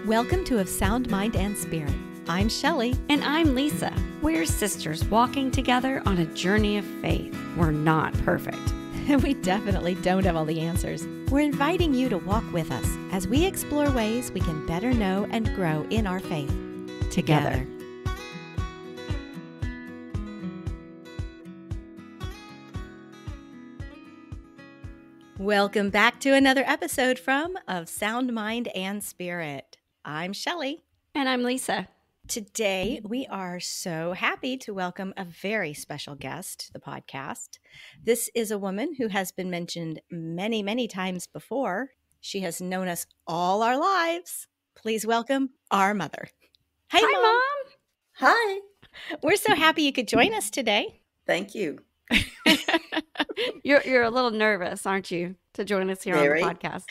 Welcome to Of Sound Mind and Spirit. I'm Shelly. And I'm Lisa. We're sisters walking together on a journey of faith. We're not perfect. We definitely don't have all the answers. We're inviting you to walk with us as we explore ways we can better know and grow in our faith together. Welcome back to another episode from Of Sound Mind and Spirit. I'm Shelly. And I'm Lisa. Today, we are so happy to welcome a very special guest to the podcast. This is a woman who has been mentioned many, many times before. She has known us all our lives. Please welcome our mother. Hi, Mom. Hi. We're so happy you could join us today. Thank you. You're a little nervous, aren't you, to join us here Very. on the podcast?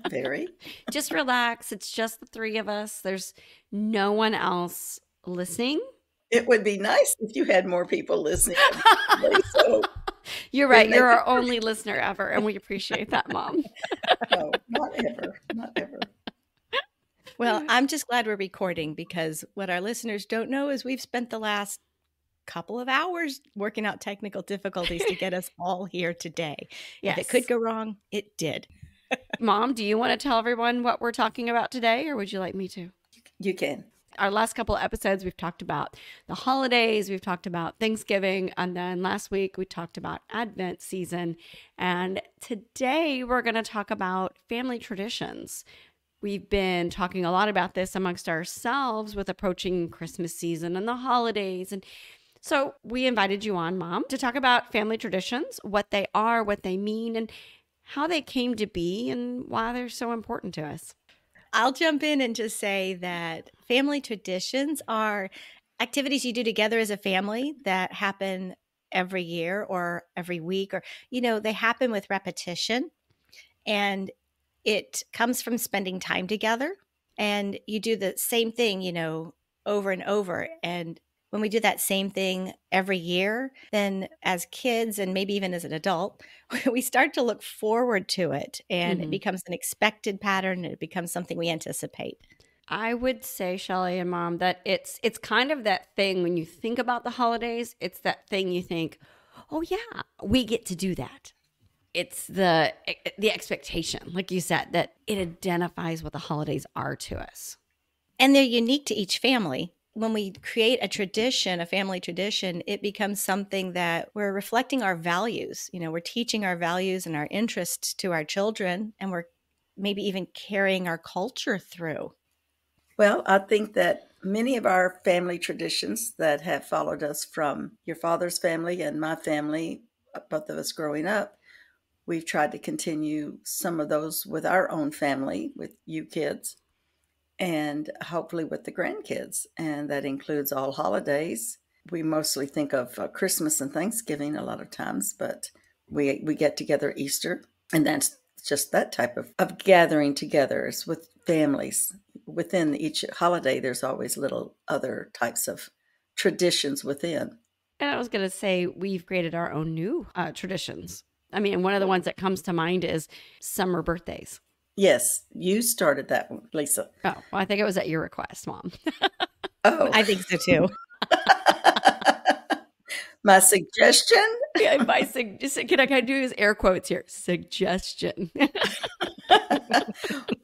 Very. Just relax. It's just the three of us. There's no one else listening. It would be nice if you had more people listening. So, You're right. You're our only listener ever, and we appreciate that, Mom. no, not ever. Not ever. Well, I'm just glad we're recording because what our listeners don't know is we've spent the last couple of hours working out technical difficulties to get us all here today. Yes. If it could go wrong, it did. Mom, do you want to tell everyone what we're talking about today, or would you like me to? You can. Our last couple of episodes, we've talked about the holidays, we've talked about Thanksgiving, and then last week we talked about Advent season. And today we're going to talk about family traditions. We've been talking a lot about this amongst ourselves with approaching Christmas season and the holidays. And so we invited you on, Mom, to talk about family traditions, what they are, what they mean, and how they came to be and why they're so important to us. I'll jump in and just say that family traditions are activities you do together as a family that happen every year or every week, or, they happen with repetition. And it comes from spending time together. And you do the same thing, over and over. And when we do that same thing every year, then as kids and maybe even as an adult, we start to look forward to it, and it becomes an expected pattern, and it becomes something we anticipate. I would say, Shelly and Mom, that it's kind of that thing when you think about the holidays, it's that thing you think, oh yeah, we get to do that. It's the expectation, like you said, that it identifies what the holidays are to us. And they're unique to each family. When we create a tradition, a family tradition, it becomes something that we're reflecting our values. We're teaching our values and our interests to our children, and we're maybe even carrying our culture through. Well, I think that many of our family traditions that have followed us from your father's family and my family, both of us growing up, we've tried to continue some of those with our own family, with you kids, and hopefully with the grandkids. And that includes all holidays. We mostly think of Christmas and Thanksgiving a lot of times, but we get together Easter. And that's just that type of gathering together is with families. Within each holiday, there's always little other types of traditions within. And I was going to say, we've created our own new traditions. I mean, one of the ones that comes to mind is summer birthdays. Yes, you started that one, Lisa. Oh, well, I think it was at your request, Mom. Oh, I think so too. My suggestion? Yeah, can I do his air quotes here? Suggestion.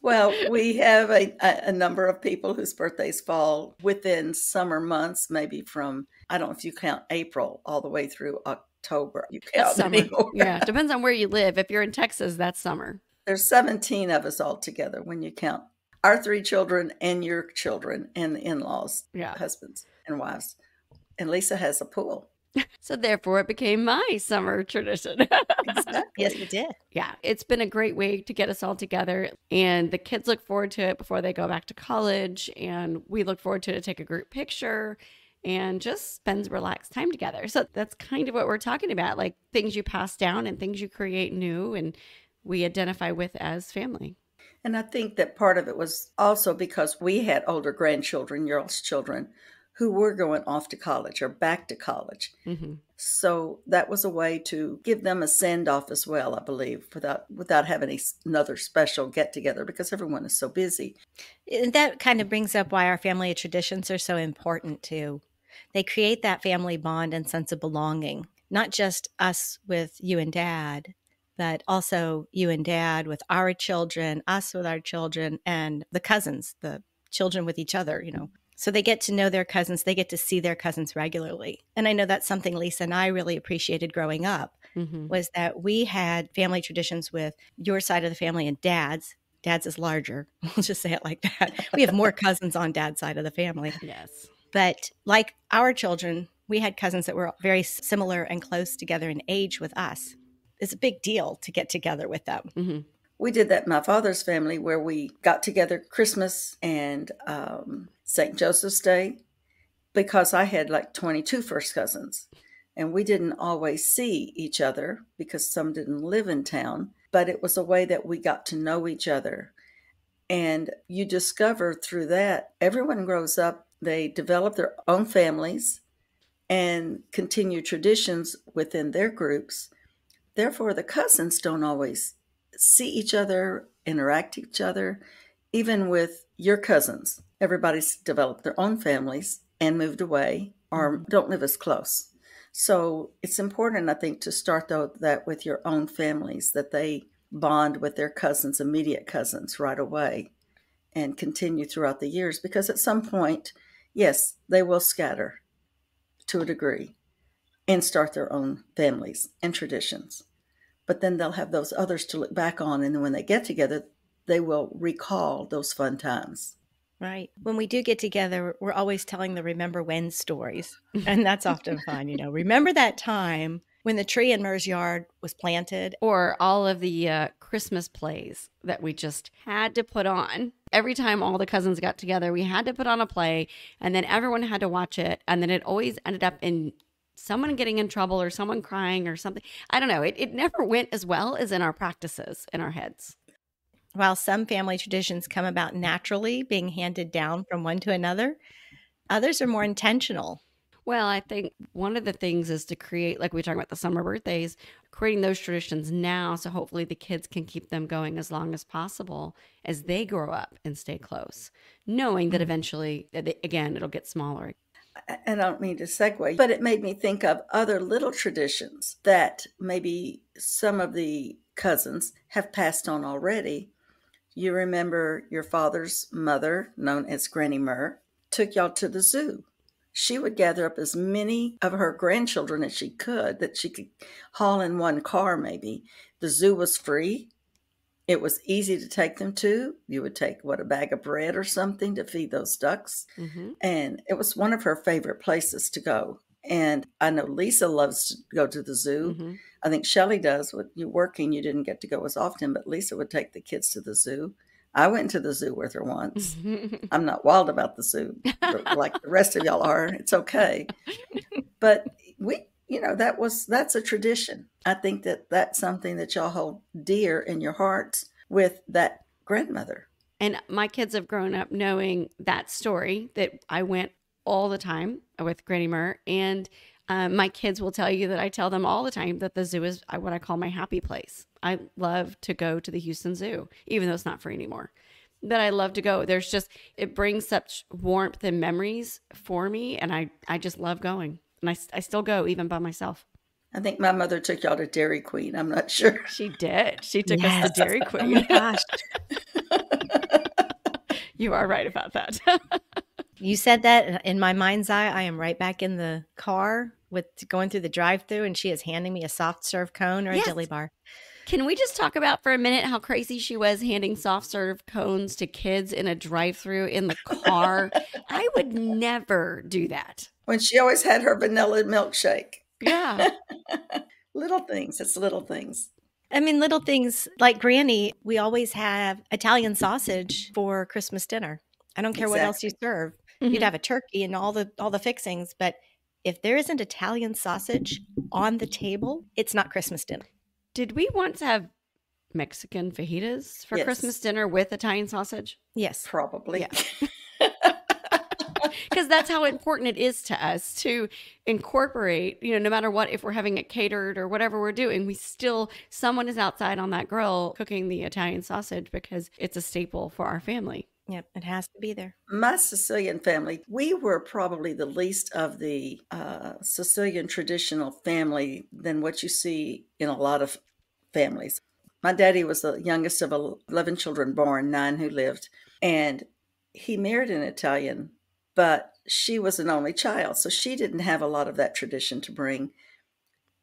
Well, we have a number of people whose birthdays fall within summer months, maybe from, I don't know if you count April all the way through October. You count It's summer. anymore. Yeah, depends on where you live. If you're in Texas, that's summer. There's 17 of us all together when you count our 3 children and your children and the in-laws, husbands and wives. And Lisa has a pool. So therefore, it became my summer tradition. Exactly. Yes, it did. Yeah, it's been a great way to get us all together. And the kids look forward to it before they go back to college. And we look forward to take a group picture and just spend relaxed time together. So that's kind of what we're talking about, like things you pass down and things you create new and we identify with as family. And I think that part of it was also because we had older grandchildren, your children, who were going off to college or back to college. Mm-hmm. So that was a way to give them a send off as well, I believe, without having another special get together because everyone is so busy. And that kind of brings up why our family traditions are so important too. They create that family bond and sense of belonging, not just us with you and dad, but also you and dad with our children, us with our children, and the cousins, the children with each other, you know. So they get to know their cousins, they get to see their cousins regularly. And I know that's something Lisa and I really appreciated growing up, was that we had family traditions with your side of the family and dad's. Dad's is larger. We'll just say it like that. We have more cousins on dad's side of the family. Yes. But like our children, we had cousins that were very similar and close together in age with us. It's a big deal to get together with them. We did that in my father's family where we got together Christmas and St. Joseph's Day because I had like 22 first cousins. And we didn't always see each other because some didn't live in town, but it was a way that we got to know each other. And you discover through that, everyone grows up, they develop their own families and continue traditions within their groups. Therefore, the cousins don't always see each other, interact each other, even with your cousins. Everybody's developed their own families and moved away or don't live as close. So it's important, I think, to start that with your own families, that they bond with their cousins, immediate cousins right away and continue throughout the years. Because at some point, yes, they will scatter to a degree and start their own families and traditions. But then they'll have those others to look back on. And then when they get together, they will recall those fun times. Right. When we do get together, we're always telling the remember when stories. And that's often fun. You know, remember that time when the tree in Murr's yard was planted? Or all of the Christmas plays that we just had to put on. Every time all the cousins got together, we had to put on a play and then everyone had to watch it. And then it always ended up in someone getting in trouble or someone crying or something. I don't know. It never went as well as in our practices, in our heads. While some family traditions come about naturally, being handed down from one to another, others are more intentional. Well, I think one of the things is to create, like we talk about the summer birthdays, creating those traditions now so hopefully the kids can keep them going as long as possible as they grow up and stay close, knowing that eventually, again, it'll get smaller. And I don't mean to segue, but it made me think of other little traditions that maybe some of the cousins have passed on already. You remember your father's mother, known as Granny Murr, took y'all to the zoo. She would gather up as many of her grandchildren as she could, that she could haul in one car maybe. The zoo was free. It was easy to take them to. You would take, a bag of bread or something to feed those ducks. And it was one of her favorite places to go. And I know Lisa loves to go to the zoo. I think Shelly does. With you working, you didn't get to go as often, but Lisa would take the kids to the zoo. I went to the zoo with her once. I'm not wild about the zoo like the rest of y'all are. It's okay. But that's a tradition. I think that's something that y'all hold dear in your hearts with that grandmother. And my kids have grown up knowing that story, that I went all the time with Granny Murr. And my kids will tell you that I tell them all the time that the zoo is what I call my happy place. I love to go to the Houston Zoo, even though it's not free anymore. But I love to go. It brings such warmth and memories for me. And I just love going. And I still go even by myself. I think my mother took y'all to Dairy Queen. I'm not sure. She did. She took us to Dairy Queen. Oh my gosh. You are right about that. You said that in my mind's eye, I am right back in the car with going through the drive-thru and she is handing me a soft serve cone or a dilly bar. Can we just talk about for a minute how crazy she was handing soft serve cones to kids in a drive-thru in the car? I would never do that. When she always had her vanilla milkshake. Yeah. Little things. It's little things. I mean, little things like Granny, we always have Italian sausage for Christmas dinner. I don't care what else you serve. You'd have a turkey and all the fixings, but if there isn't Italian sausage on the table, it's not Christmas dinner. Did we once have Mexican fajitas for Christmas dinner with Italian sausage? Yes. Probably. Yeah. because that's how important it is to us to incorporate, no matter what, if we're having it catered or whatever we're doing, someone is outside on that grill cooking the Italian sausage because it's a staple for our family. Yep, it has to be there. My Sicilian family, we were probably the least of the Sicilian traditional family than what you see in a lot of families. My daddy was the youngest of 11 children born, 9 who lived, and he married an Italian, but she was an only child, so she didn't have a lot of that tradition to bring.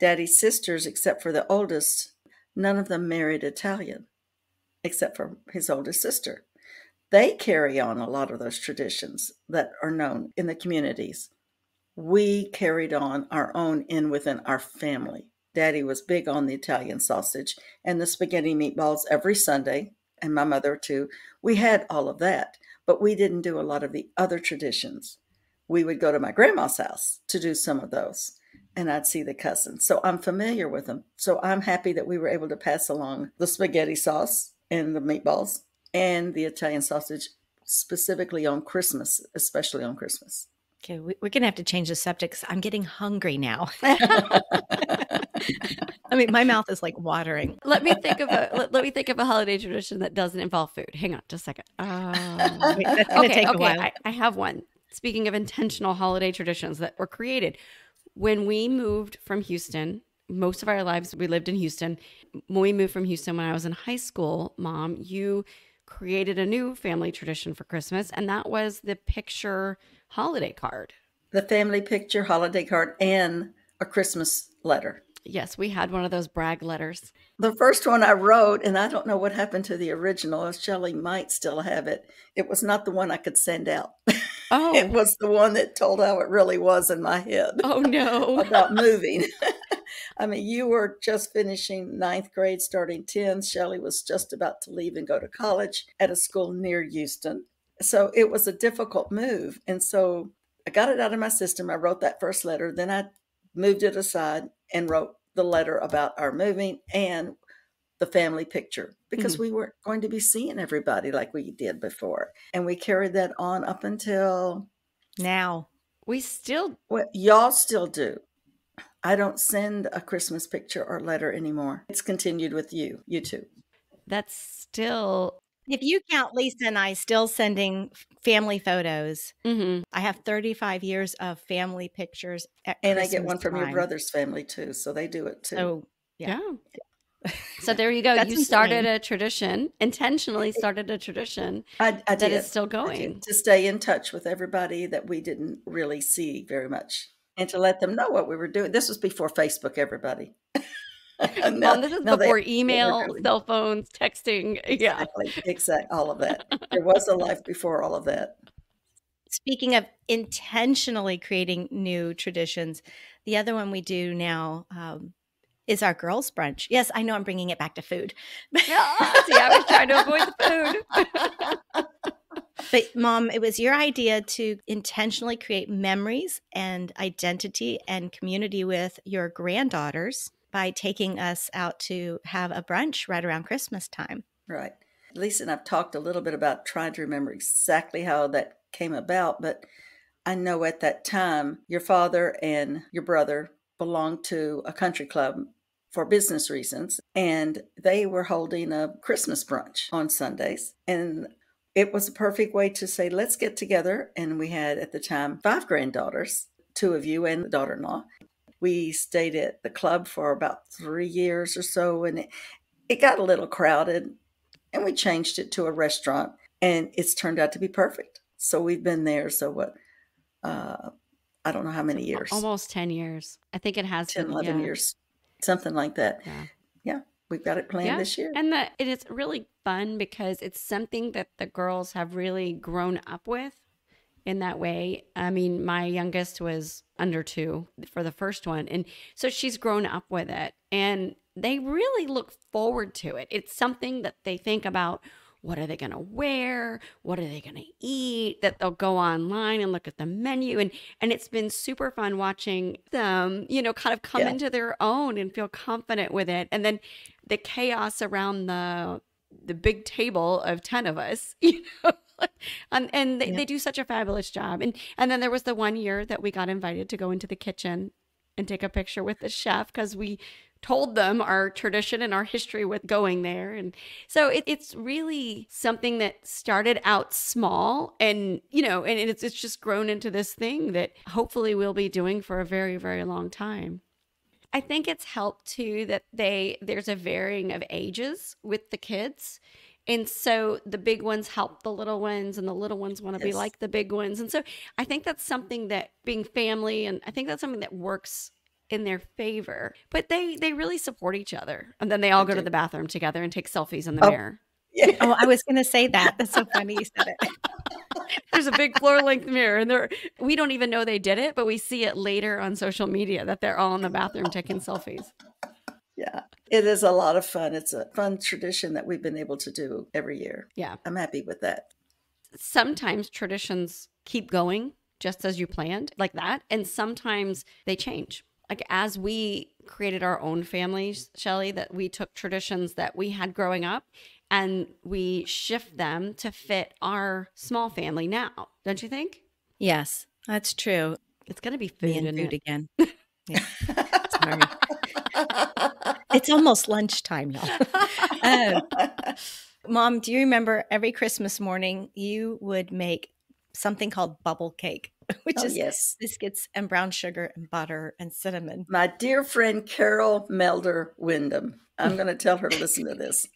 Daddy's sisters, except for the oldest, none of them married Italian, except for his oldest sister. They carry on a lot of those traditions that are known in the communities. We carried on our own within our family. Daddy was big on the Italian sausage and the spaghetti meatballs every Sunday, and my mother too. We had all of that, but we didn't do a lot of the other traditions. We would go to my grandma's house to do some of those, and I'd see the cousins. So I'm familiar with them. So I'm happy that we were able to pass along the spaghetti sauce and the meatballs and the Italian sausage, specifically on Christmas, especially on Christmas. Okay, we're going to have to change the subject because I'm getting hungry now. I mean, my mouth is like watering. Let me think of a holiday tradition that doesn't involve food. Hang on, just a second. Wait, that's going to take a while. I have one. Speaking of intentional holiday traditions that were created, when we moved from Houston, most of our lives we lived in Houston. When we moved from Houston, when I was in high school, Mom, you created a new family tradition for Christmas, and that was the picture holiday card. The family picture holiday card and a Christmas letter. Yes, we had one of those brag letters. The first one I wrote, and I don't know what happened to the original. Shelly might still have it. It was not the one I could send out. Oh. It was the one that told how it really was in my head. Oh, no. About moving. I mean, you were just finishing 9th grade, starting 10th. Shelly was just about to leave and go to college at a school near Houston. So it was a difficult move. And so I got it out of my system. I wrote that first letter. Then I moved it aside and wrote the letter about our moving and the family picture because we weren't going to be seeing everybody like we did before. And we carried that on up until now. Well, y'all still do. I don't send a Christmas picture or letter anymore. It's continued with you two. That's still... If you count Lisa and I still sending family photos, I have 35 years of family pictures at And Christmas I get one from your time. brother's family too, so they do it too. So, yeah. So there you go. That's You started a tradition, intentionally started a tradition I that did. is still I going. did, to stay in touch with everybody that we didn't really see very much and to let them know what we were doing. This was before Facebook, everybody. Mom, this is before email, cell phones, texting. Exactly. All of that. There was a life before all of that. Speaking of intentionally creating new traditions, the other one we do now is our girls' brunch. Yes, I know I'm bringing it back to food. See, I was trying to avoid the food. But Mom, it was your idea to intentionally create memories and identity and community with your granddaughters by taking us out to have a brunch right around Christmas time. Right. Lisa and I've talked a little bit about trying to remember exactly how that came about, but I know at that time your father and your brother belonged to a country club for business reasons, and they were holding a Christmas brunch on Sundays. And it was a perfect way to say, let's get together. And we had at the time 5 granddaughters, 2 of you and the daughter-in-law. We stayed at the club for about 3 years or so, and it got a little crowded, and we changed it to a restaurant, and it's turned out to be perfect. So we've been there. So what? I don't know how many years. Almost 10 years. I think it has 10, 11 years, something like that. Yeah. We've got it planned this year. And it is really fun because it's something that the girls have really grown up with in that way. I mean, my youngest was under 2 for the first one. And so she's grown up with it. And they really look forward to it. It's something that they think about. What are they going to wear? What are they going to eat? That they'll go online and look at the menu. And it's been super fun watching them, kind of come into their own and feel confident with it. And then the chaos around the big table of 10 of us, And Yep. they do such a fabulous job. And then there was the one year that we got invited to go into the kitchen and take a picture with the chef because we told them our tradition and our history with going there. And so it's really something that started out small and, and it's just grown into this thing that hopefully we'll be doing for a very, very long time. I think it's helped too that there's a varying of ages with the kids. And so the big ones help the little ones and the little ones want to be Yes. like the big ones. And so I think that's something that being family, and I think that's something that works in their favor. But they really support each other. And then they all They go to do. the bathroom together and take selfies in the Oh, mirror. yeah. Oh, I was going to say that. That's so funny you said it. There's a big floor length mirror and we don't even know they did it, but we see it later on social media that they're all in the bathroom taking selfies. Yeah. It is a lot of fun. It's a fun tradition that we've been able to do every year. Yeah. I'm happy with that. Sometimes traditions keep going just as you planned, like that. And sometimes they change. Like as we created our own families, Shelly, that we took traditions that we had growing up and we shift them to fit our small family now. Don't you think? Yes, that's true. It's going to be Me food, and isn't food it? again. Yeah, sorry. It's almost lunchtime, y'all. Mom, do you remember every Christmas morning you would make something called bubble cake, which Oh, is yes. biscuits and brown sugar and butter and cinnamon? My dear friend Carol Melder Wyndham, I'm going to tell her to listen to this.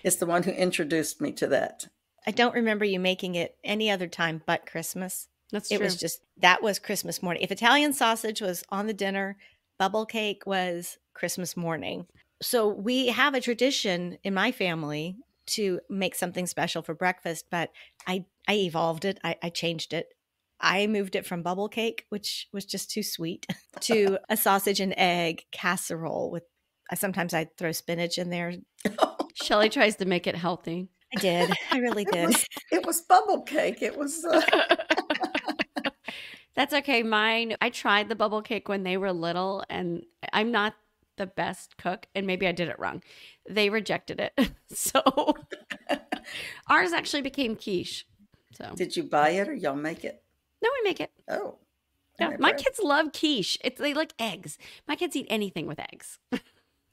It's the one who introduced me to that. I don't remember you making it any other time but Christmas. That's It true. was just, that was Christmas morning. If Italian sausage was on the dinner, bubble cake was Christmas morning. So we have a tradition in my family to make something special for breakfast, but I evolved it. I changed it. I moved it from bubble cake, which was just too sweet, to a sausage and egg casserole with, sometimes I'd throw spinach in there. Shelly tries to make it healthy. I did. I really did. It was bubble cake. It was That's okay. Mine, I tried the bubble cake when they were little, and I'm not the best cook, and maybe I did it wrong. They rejected it. So ours actually became quiche. So Did you buy it or y'all make it? no, we make it. Oh. Yeah, I'm my impressed. kids love quiche. They like eggs. My kids eat anything with eggs.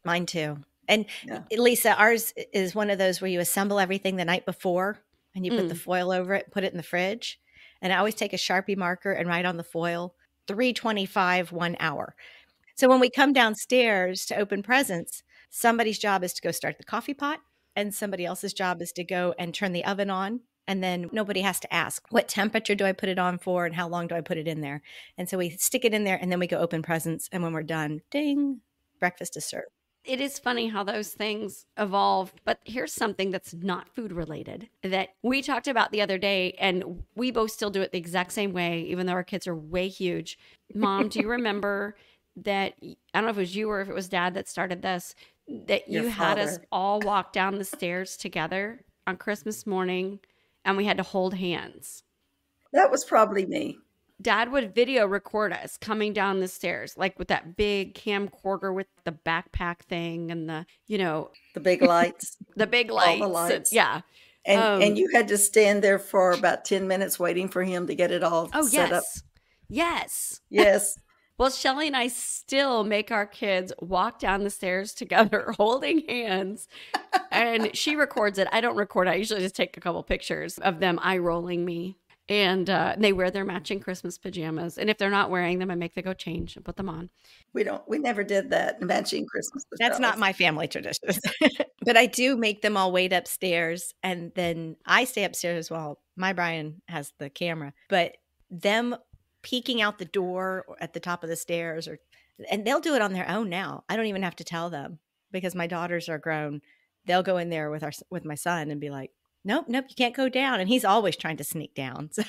Mine too. And Yeah. Lisa, ours is one of those where you assemble everything the night before and you put the foil over it, put it in the fridge. And I always take a Sharpie marker and write on the foil 3:25, 1 hour. So when we come downstairs to open presents, somebody's job is to go start the coffee pot and somebody else's job is to go and turn the oven on. And then nobody has to ask, what temperature do I put it on for and how long do I put it in there? And so we stick it in there and then we go open presents. And when we're done, ding, breakfast is served. It is funny how those things evolved, but here's something that's not food related that we talked about the other day, and we both still do it the exact same way, even though our kids are way huge. Mom, do you remember that, I don't know if it was you or if it was Dad that started this, that you Your had us father. all walk down the stairs together on Christmas morning and we had to hold hands? That was probably me. Dad would video record us coming down the stairs, like with that big camcorder with the backpack thing and the, The big lights. the big All lights. the lights. Yeah. And you had to stand there for about 10 minutes waiting for him to get it all Oh, set up. yes. Yes. Yes. Well, Shelly and I still make our kids walk down the stairs together holding hands. And she records it. I don't record it. I usually just take a couple pictures of them eye rolling me. And they wear their matching Christmas pajamas. And if they're not wearing them, I make them go change and put them on. We never did that, matching Christmas That's not pajamas. my family tradition. But I do make them all wait upstairs. And then I stay upstairs while my Brian has the camera. But them peeking out the door or at the top of the stairs, and they'll do it on their own now. I don't even have to tell them because my daughters are grown. They'll go in there with my son and be like, nope, you can't go down. And he's always trying to sneak down. So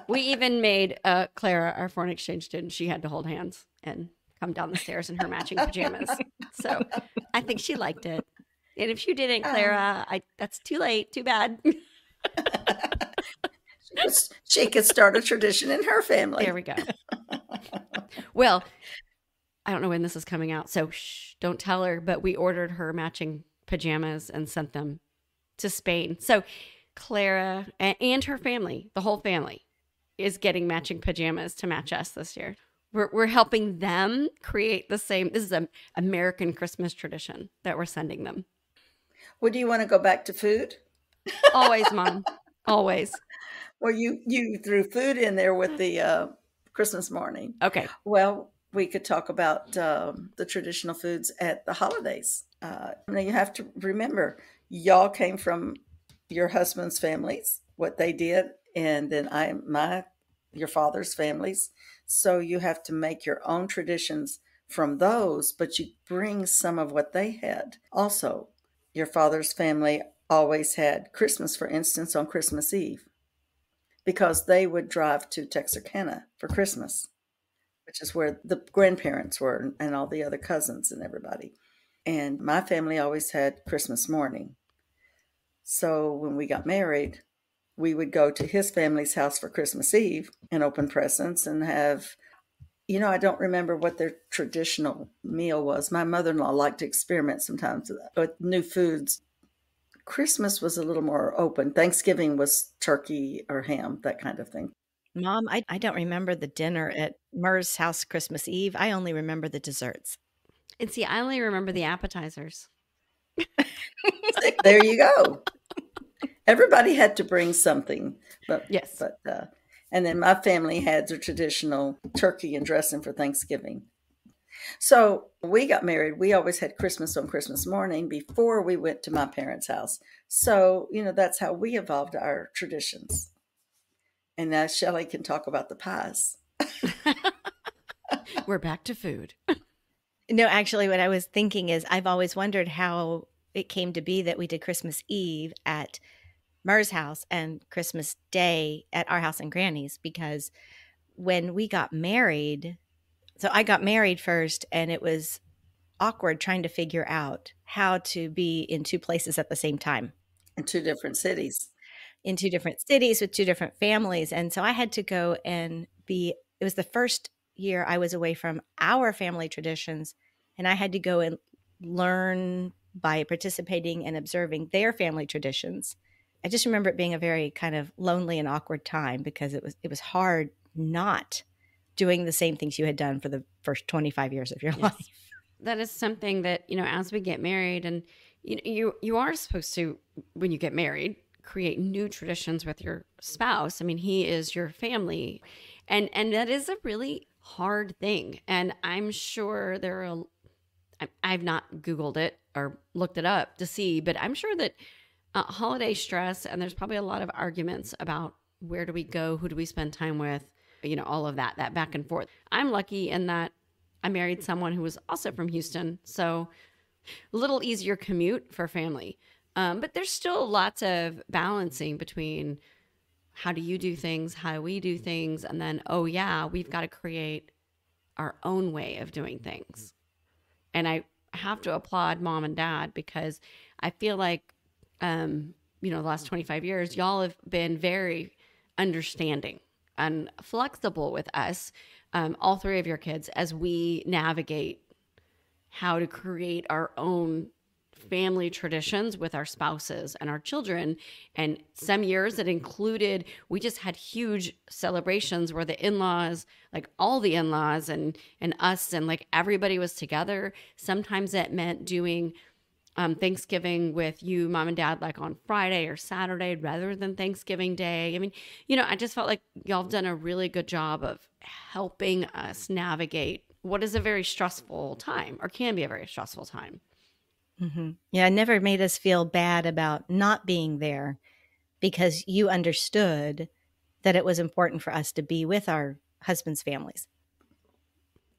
We even made Clara, our foreign exchange student, she had to hold hands and come down the stairs in her matching pajamas. So I think she liked it. And if you didn't, Clara, that's too late. Too bad. She could start a tradition in her family. There we go. Well, I don't know when this is coming out, so don't tell her, but we ordered her matching pajamas and sent them to Spain. So Clara and her family, the whole family, is getting matching pajamas to match us this year. We're helping them create the same. This is an American Christmas tradition that we're sending them. Well, do you want to go back to food? Always, Mom. Always. Well, you threw food in there with the Christmas morning. Okay. Well, we could talk about the traditional foods at the holidays. Now you have to remember, y'all came from your husband's families, what they did, and then your father's families. So you have to make your own traditions from those, but you bring some of what they had. Also, your father's family always had Christmas, for instance, on Christmas Eve, because they would drive to Texarkana for Christmas, which is where the grandparents were and all the other cousins and everybody. And my family always had Christmas morning. So when we got married, we would go to his family's house for Christmas Eve and open presents and have, I don't remember what their traditional meal was. My mother-in-law liked to experiment sometimes with new foods. Christmas was a little more open. Thanksgiving was turkey or ham, that kind of thing. Mom, I don't remember the dinner at Murr's house Christmas Eve. I only remember the desserts. And see, I only remember the appetizers. There you go. Everybody had to bring something, yes. And then my family had their traditional turkey and dressing for Thanksgiving. So we got married. We always had Christmas on Christmas morning before we went to my parents' house. So, that's how we evolved our traditions. And now Shelly can talk about the pies. We're back to food. No, actually, what I was thinking is I've always wondered how it came to be that we did Christmas Eve at Murr's house and Christmas Day at our house and Granny's, because when we got married, so I got married first, and it was awkward trying to figure out how to be in two places at the same time. In two different cities. In two different cities with two different families. And so I had to go and it was the first year I was away from our family traditions, and I had to go and learn by participating and observing their family traditions. I just remember it being a very kind of lonely and awkward time, because it was hard not doing the same things you had done for the first 25 years of your life. That is something that, as we get married, and you are supposed to, when you get married, create new traditions with your spouse. I mean, he is your family. And that is a really hard thing. And I'm sure I've not Googled it or looked it up to see, but I'm sure that holiday stress, and there's probably a lot of arguments about where do we go, who do we spend time with, all of that back and forth. I'm lucky in that I married someone who was also from Houston, so a little easier commute for family. But there's still lots of balancing between how do you do things, how do we do things, and then, oh yeah, we've got to create our own way of doing things. And I have to applaud Mom and Dad, because I feel like, the last 25 years, y'all have been very understanding and flexible with us, all three of your kids, as we navigate how to create our own family traditions with our spouses and our children. And some years it included, we just had huge celebrations where the in-laws, like all the in-laws and us, and like everybody was together. Sometimes it meant doing Thanksgiving with you, Mom and Dad, like on Friday or Saturday rather than Thanksgiving Day. I mean, I just felt like y'all have done a really good job of helping us navigate what is a very stressful time, or can be a very stressful time. Mm-hmm. Yeah, it never made us feel bad about not being there, because you understood that it was important for us to be with our husbands' families.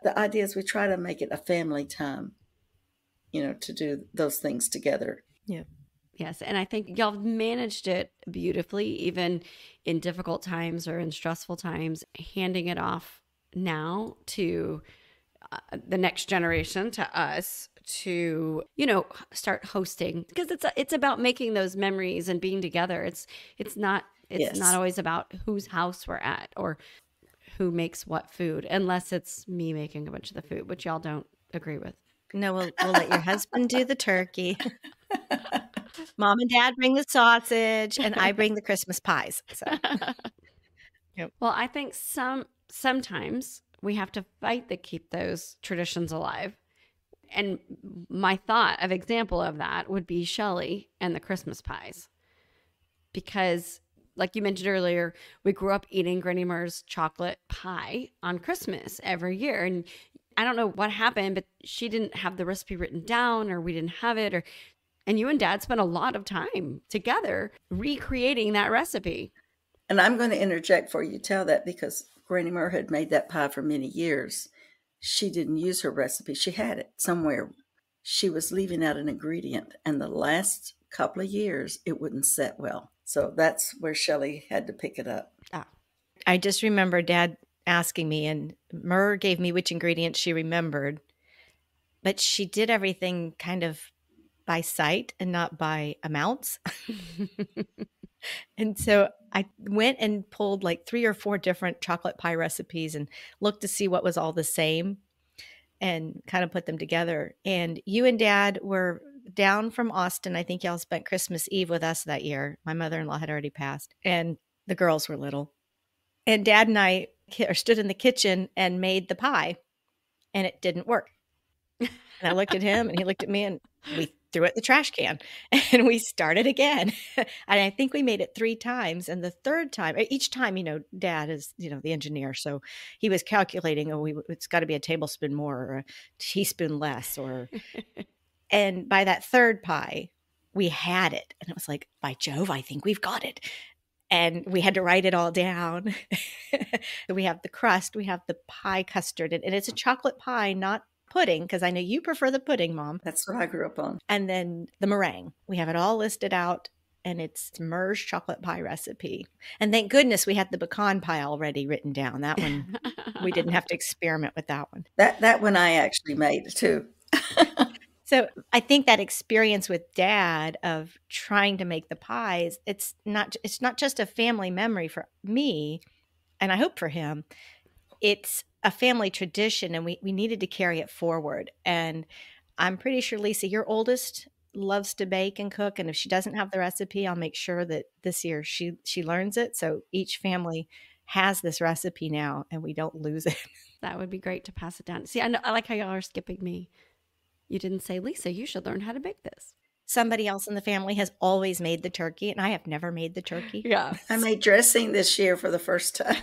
The idea is we try to make it a family time, to do those things together. Yeah. Yes. And I think y'all managed it beautifully, even in difficult times or in stressful times, handing it off now to the next generation, to us, to start hosting, because it's about making those memories and being together. It's not always about whose house we're at or who makes what food, unless it's me making a bunch of the food, which y'all don't agree with. No, we'll let your husband do the turkey. Mom and Dad bring the sausage, and I bring the Christmas pies. So, yep. Well, I think sometimes we have to fight to keep those traditions alive. And my thought of example of that would be Shelly and the Christmas pies. Because like you mentioned earlier, we grew up eating Granny Mer's chocolate pie on Christmas every year. And I don't know what happened, but she didn't have the recipe written down, or we didn't have it, and you and Dad spent a lot of time together recreating that recipe. And I'm going to interject for you to tell that, because Granny Mer had made that pie for many years. She didn't use her recipe. She had it somewhere. She was leaving out an ingredient, and the last couple of years it wouldn't set well. So that's where Shelly had to pick it up. I just remember Dad asking me, and Mer gave me which ingredients she remembered, but she did everything kind of by sight and not by amounts. And so I went and pulled like 3 or 4 different chocolate pie recipes and looked to see what was all the same and kind of put them together. And you and Dad were down from Austin. I think y'all spent Christmas Eve with us that year. My mother-in-law had already passed, and the girls were little. And Dad and I stood in the kitchen and made the pie, and it didn't work. And I looked at him, and he looked at me, and we threw it in the trash can, and we started again. And I think we made it 3 times. And the third time, each time, Dad is, the engineer. So he was calculating, it's got to be a tablespoon more or a teaspoon less. And by that third pie, we had it. And it was like, by Jove, I think we've got it. And we had to write it all down. So we have the crust, we have the pie custard, and it's a chocolate pie, not pudding, because I know you prefer the pudding, Mom. That's what I grew up on. And then the meringue. We have it all listed out, and it's Mer's chocolate pie recipe. And thank goodness we had the pecan pie already written down. That one, we didn't have to experiment with that one. That one I actually made too. So I think that experience with Dad of trying to make the pies, it's not just a family memory for me, and I hope for him. It's a family tradition, and we needed to carry it forward. And I'm pretty sure, Lisa, your oldest loves to bake and cook, and if she doesn't have the recipe, I'll make sure that this year she learns it. So each family has this recipe now, and we don't lose it. That would be great to pass it down. See, I like how y'all are skipping me. You didn't say, Lisa, you should learn how to bake this. Somebody else in the family has always made the turkey, and I have never made the turkey. Yeah. I made dressing this year for the first time.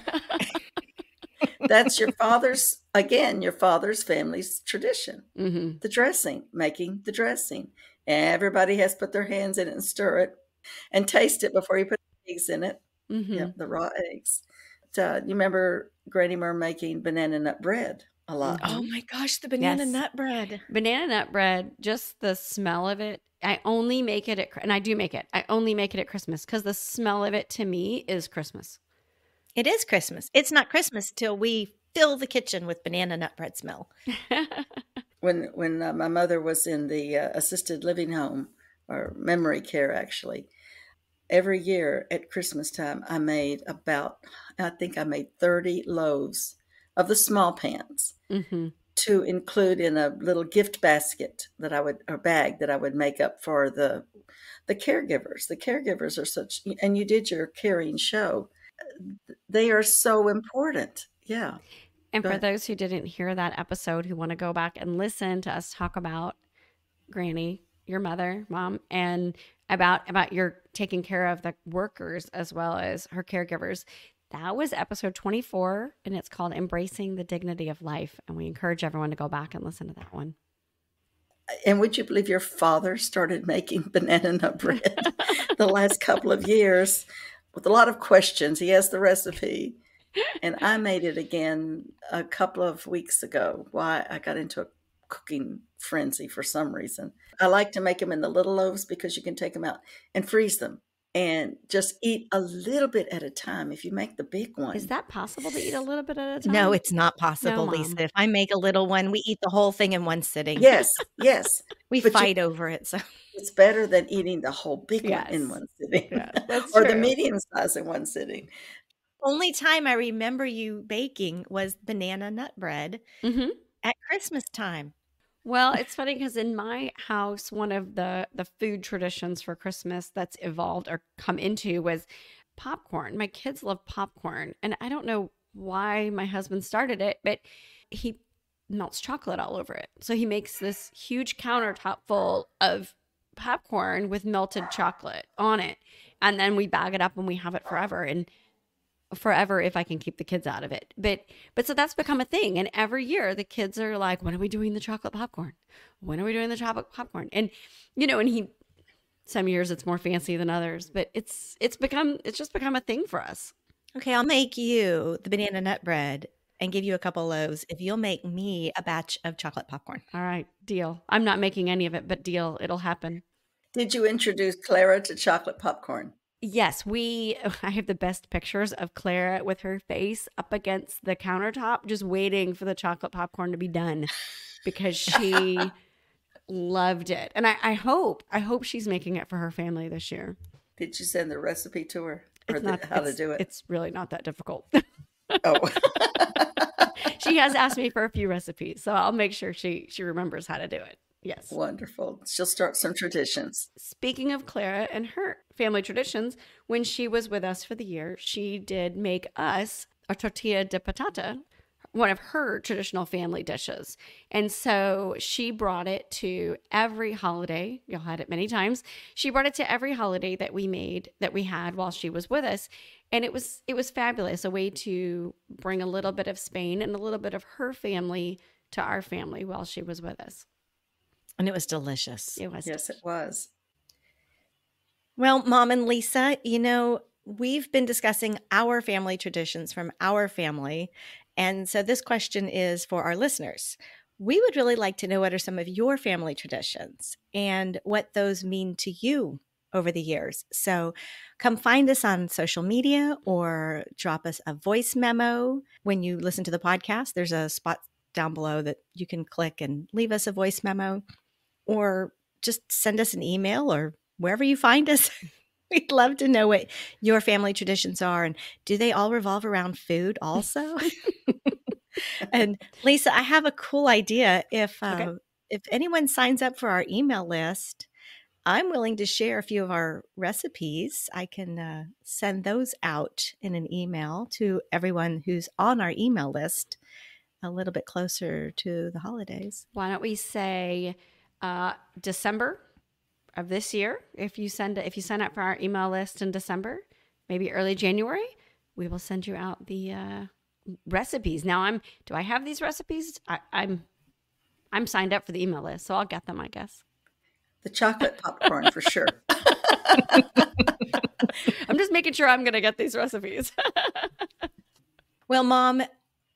That's your father's family's tradition. Mm-hmm. The dressing, making the dressing. Everybody has to put their hands in it and stir it and taste it before you put the eggs in it. Mm-hmm. Yeah, the raw eggs. You remember Granny Mer making banana nut bread a lot. Oh my gosh, the banana nut bread. Banana nut bread, just the smell of it. I only make it and I do make it. I only make it at Christmas because the smell of it to me is Christmas. It is Christmas. It's not Christmas till we fill the kitchen with banana nut bread smell. When my mother was in the assisted living home, or memory care actually, every year at Christmas time, I made 30 loaves of the small pans to include in a little gift basket bag that I would make up for the caregivers. The caregivers are such, and you did your caring show. They are so important. Yeah. And for those who didn't hear that episode, who want to go back and listen to us talk about Granny, your mother, Mom, and about your taking care of the workers as well as her caregivers, that was episode 24, and it's called Embracing the Dignity of Life. And we encourage everyone to go back and listen to that one. And would you believe your father started making banana nut bread the last couple of years with a lot of questions? He has the recipe. And I made it again a couple of weeks ago. Why I got into a cooking frenzy for some reason. I like to make them in the little loaves because you can take them out and freeze them and just eat a little bit at a time. If you make the big one. Is that possible to eat a little bit at a time? No, it's not possible, No, Lisa. Mom. If I make a little one, we eat the whole thing in one sitting. Yes. We fight over it. So it's better than eating the whole big one in one sitting. Yeah, that's or true. the medium size in one sitting. Only time I remember you baking was banana nut bread at Christmas time. Well, it's funny because in my house, one of the food traditions for Christmas that's evolved or come into was popcorn. My kids love popcorn, and I don't know why my husband started it, but he melts chocolate all over it. So he makes this huge countertop full of popcorn with melted chocolate on it. And then we bag it up and we have it forever. And forever if I can keep the kids out of it. But so that's become a thing. And every year the kids are like, when are we doing the chocolate popcorn? When are we doing the chocolate popcorn? And and he some years it's more fancy than others, but it's just become a thing for us. Okay, I'll make you the banana nut bread and give you a couple loaves if you'll make me a batch of chocolate popcorn. All right, deal. I'm not making any of it, but deal. It'll happen. Did you introduce Clara to chocolate popcorn? Yes, I have the best pictures of Clara with her face up against the countertop, just waiting for the chocolate popcorn to be done because she loved it. And I hope she's making it for her family this year. Did you send the recipe to her or How to do it? It's really not that difficult. Oh. She has asked me for a few recipes, so I'll make sure she remembers how to do it. Yes. Wonderful. She'll start some traditions. Speaking of Clara and her family traditions, when she was with us for the year, she did make us a tortilla de patata, one of her traditional family dishes. And so she brought it to every holiday. Y'all had it many times. She brought it to every holiday that we had while she was with us. And it was fabulous, a way to bring a little bit of Spain and a little bit of her family to our family while she was with us. And it was delicious. It was. Yes, it was. Well, Mom and Lisa, we've been discussing our family traditions from our family. And so this question is for our listeners. We would really like to know what are some of your family traditions and what those mean to you over the years. So come find us on social media or drop us a voice memo. When you listen to the podcast, there's a spot down below that you can click and leave us a voice memo, or just send us an email or wherever you find us. We'd love to know what your family traditions are. And do they all revolve around food also? And Lisa, I have a cool idea. If anyone signs up for our email list, I'm willing to share a few of our recipes. I can send those out in an email to everyone who's on our email list a little bit closer to the holidays. Why don't we say December of this year? If you sign up for our email list in December, maybe early January, we will send you out the recipes. Now, do I have these recipes? I'm signed up for the email list, so I'll get them, I guess. The chocolate popcorn for sure. I'm just making sure I'm going to get these recipes. Well, Mom,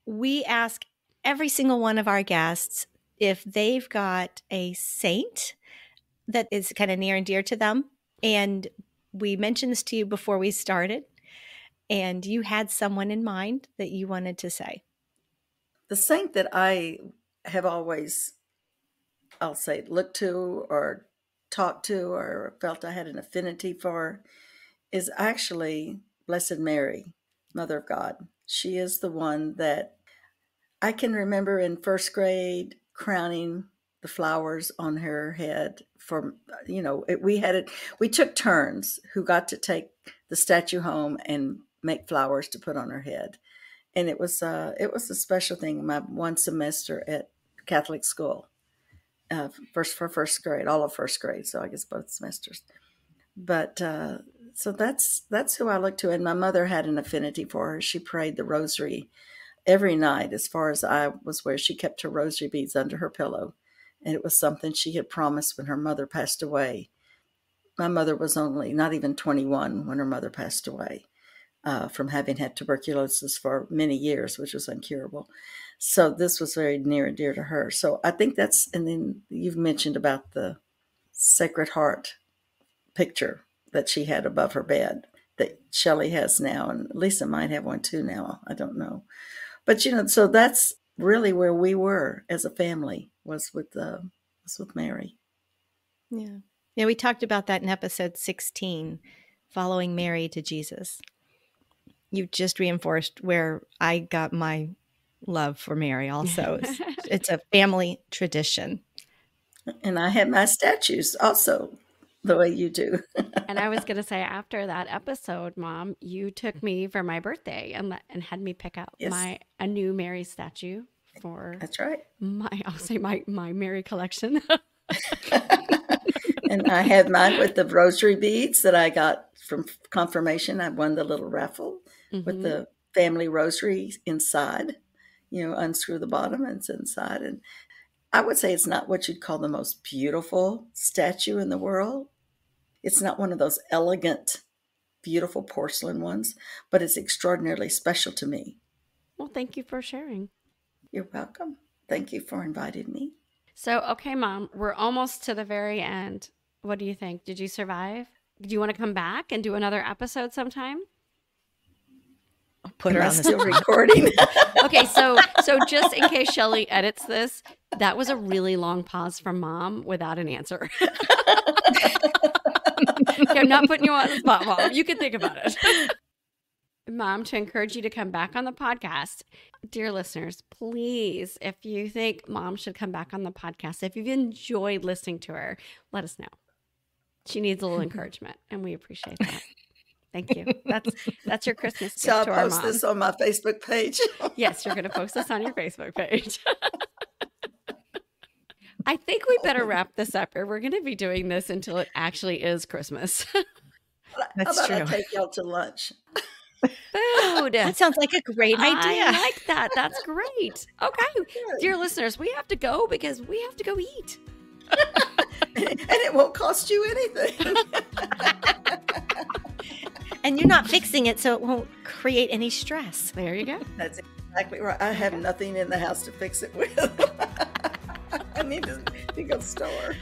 we ask every single one of our guests if they've got a saint that is kind of near and dear to them. And we mentioned this to you before we started, and you had someone in mind that you wanted to say. The saint that I have always, I'll say, looked to or talked to or felt I had an affinity for is actually Blessed Mary, Mother of God. She is the one that I can remember in first grade crowning the flowers on her head for, we took turns who got to take the statue home and make flowers to put on her head. And it was a special thing in my one semester at Catholic school, for first grade, all of first grade. So I guess both semesters. But so that's who I look to. And my mother had an affinity for her. She prayed the rosary every night, as far as I was aware. She kept her rosary beads under her pillow. And it was something she had promised when her mother passed away. My mother was only not even 21 when her mother passed away from having had tuberculosis for many years, which was incurable. So this was very near and dear to her. So I think and then you've mentioned about the Sacred Heart picture that she had above her bed that Shelly has now, and Lisa might have one too now. I don't know. But, so that's really where we were as a family, was with Mary. Yeah. Yeah, we talked about that in episode 16, following Mary to Jesus. You just reinforced where I got my love for Mary also. It's a family tradition. And I have my statues also the way you do. And I was going to say, after that episode, Mom, you took me for my birthday and had me pick out Yes. a new Mary statue for That's right. my Mary collection. And I have mine with the rosary beads that I got from confirmation. I won the little raffle with the family rosary inside. You know, unscrew the bottom and it's inside. And I would say it's not what you'd call the most beautiful statue in the world. It's not one of those elegant, beautiful porcelain ones, but it's extraordinarily special to me. Well, thank you for sharing. You're welcome. Thank you for inviting me. So, okay, Mom, we're almost to the very end. What do you think? Did you survive? Do you want to come back and do another episode sometime? I'll put her Am I on the still spot. recording? Okay, so just in case Shelly edits this, that was a really long pause from Mom without an answer. Okay, I'm not putting you on the spot, Mom. You can think about it. Mom, to encourage you to come back on the podcast. Dear listeners, please, if you think Mom should come back on the podcast, if you've enjoyed listening to her, let us know. She needs a little encouragement, and we appreciate that. Thank you. That's your Christmas gift So I'll to our post mom. this on my Facebook page. Yes, you're going to post this on your Facebook page. I think we better wrap this up, or we're going to be doing this until it actually is Christmas. That's How about true. I take y'all to lunch? Food. That sounds like a great idea. I like that. That's great. Okay. Dear listeners, we have to go because we have to go eat. And it won't cost you anything. And you're not fixing it, so it won't create any stress. There you go. That's exactly right. I have nothing in the house to fix it with. I need to go to the store.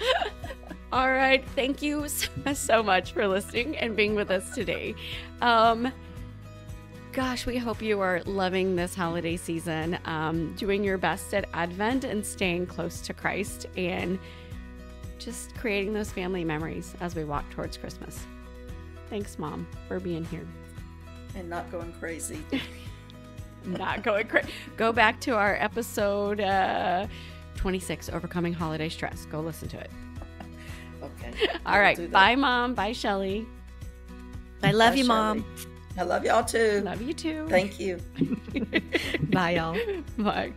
All right. Thank you so much for listening and being with us today. Gosh, we hope you are loving this holiday season, doing your best at Advent and staying close to Christ and just creating those family memories as we walk towards Christmas. Thanks, Mom, for being here. And not going crazy. Not going crazy. Go back to our episode 26, Overcoming Holiday Stress. Go listen to it. Okay. All right. Bye, Mom. Bye, Shelly. I love Bye, you, Shelly. Mom. I love y'all too. Love you too. Thank you. Bye, y'all. Bye.